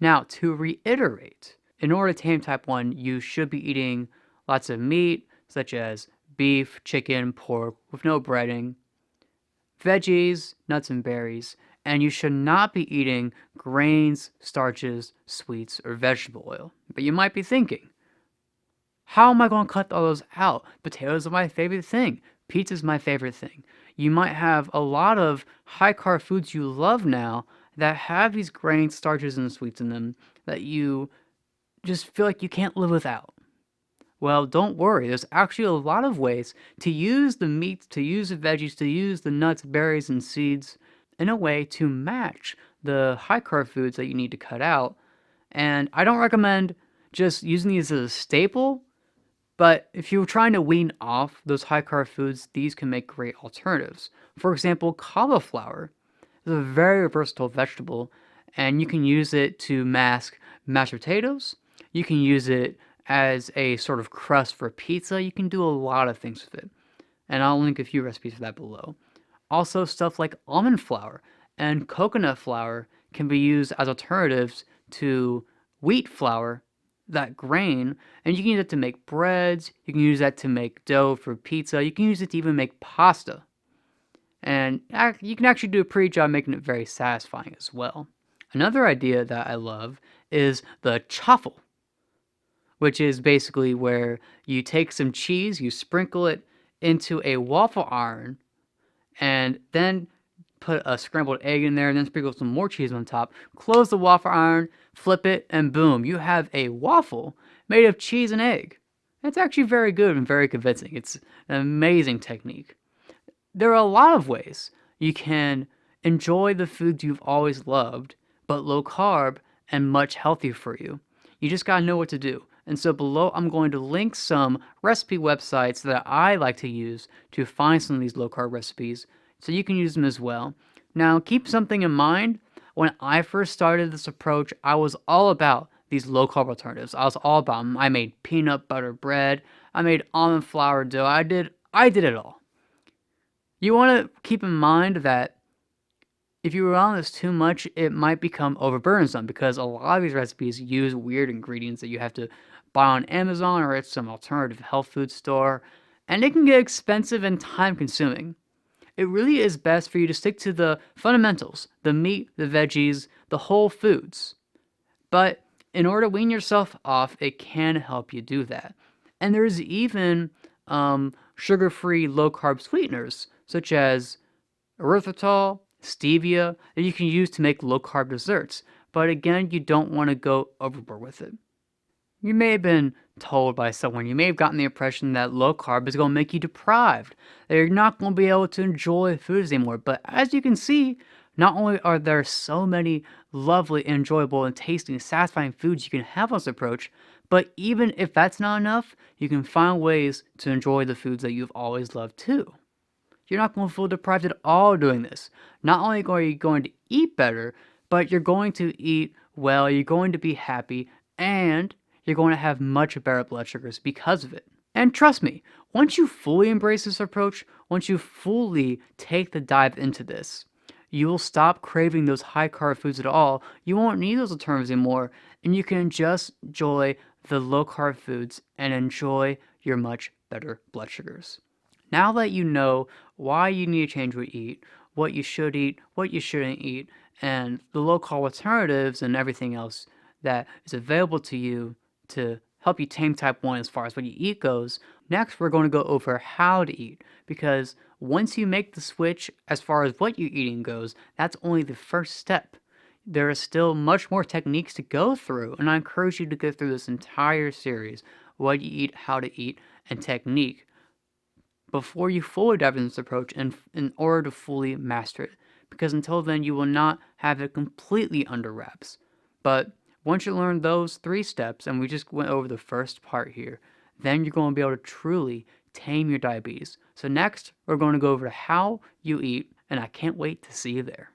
Now, to reiterate, in order to tame type 1, you should be eating lots of meat, such as beef, chicken, pork, with no breading, veggies, nuts, and berries, and you should not be eating grains, starches, sweets, or vegetable oil. But you might be thinking, how am I going to cut all those out? Potatoes are my favorite thing. Pizza is my favorite thing. You might have a lot of high carb foods you love now that have these grains, starches, and sweets in them that you just feel like you can't live without. Well, don't worry. There's actually a lot of ways to use the meats, to use the veggies, to use the nuts, berries, and seeds in a way to match the high carb foods that you need to cut out. And I don't recommend just using these as a staple, but if you're trying to wean off those high carb foods, these can make great alternatives. For example, cauliflower is a very versatile vegetable, and you can use it to mask mashed potatoes. You can use it as a sort of crust for pizza. You can do a lot of things with it. And I'll link a few recipes for that below. Also, stuff like almond flour and coconut flour can be used as alternatives to wheat flour, that grain, and you can use it to make breads, you can use that to make dough for pizza, you can use it to even make pasta. And you can actually do a pretty job making it very satisfying as well. Another idea that I love is the chaffle, which is basically where you take some cheese, you sprinkle it into a waffle iron, and then put a scrambled egg in there, and then sprinkle some more cheese on top, close the waffle iron, flip it, and boom, you have a waffle made of cheese and egg. It's actually very good and very convincing. It's an amazing technique. There are a lot of ways you can enjoy the foods you've always loved, but low carb and much healthier for you. You just gotta know what to do. And so below, I'm going to link some recipe websites that I like to use to find some of these low carb recipes, so you can use them as well. Now, keep something in mind. When I first started this approach, I was all about these low carb alternatives. I was all about them. I made peanut butter bread. I made almond flour dough. I did it all. You want to keep in mind that if you rely on this too much, it might become overburdensome because a lot of these recipes use weird ingredients that you have to buy on Amazon or at some alternative health food store, and it can get expensive and time consuming. It really is best for you to stick to the fundamentals, the meat, the veggies, the whole foods. But in order to wean yourself off, it can help you do that. And there's even sugar-free low-carb sweeteners, such as erythritol, stevia, that you can use to make low-carb desserts. But again, you don't want to go overboard with it. You may have been told by someone, you may have gotten the impression that low carb is going to make you deprived, that you're not going to be able to enjoy foods anymore. But as you can see, not only are there so many lovely, enjoyable, and tasty, and satisfying foods you can have on this approach, but even if that's not enough, you can find ways to enjoy the foods that you've always loved too. You're not going to feel deprived at all doing this. Not only are you going to eat better, but you're going to eat well, you're going to be happy, and you're going to have much better blood sugars because of it. And trust me, once you fully embrace this approach, once you fully take the dive into this, you will stop craving those high carb foods at all. You won't need those alternatives anymore, and you can just enjoy the low carb foods and enjoy your much better blood sugars. Now that you know why you need to change what you eat, what you should eat, what you shouldn't eat, and the low carb alternatives and everything else that is available to you to help you tame type 1 as far as what you eat goes, next we're going to go over how to eat, because once you make the switch as far as what you're eating goes, that's only the first step. There are still much more techniques to go through, and I encourage you to go through this entire series, what you eat, how to eat, and technique, before you fully dive into this approach in order to fully master it, because until then you will not have it completely under wraps. But once you learn those 3 steps, and we just went over the first part here, then you're going to be able to truly tame your diabetes. So next, we're going to go over how you eat, and I can't wait to see you there.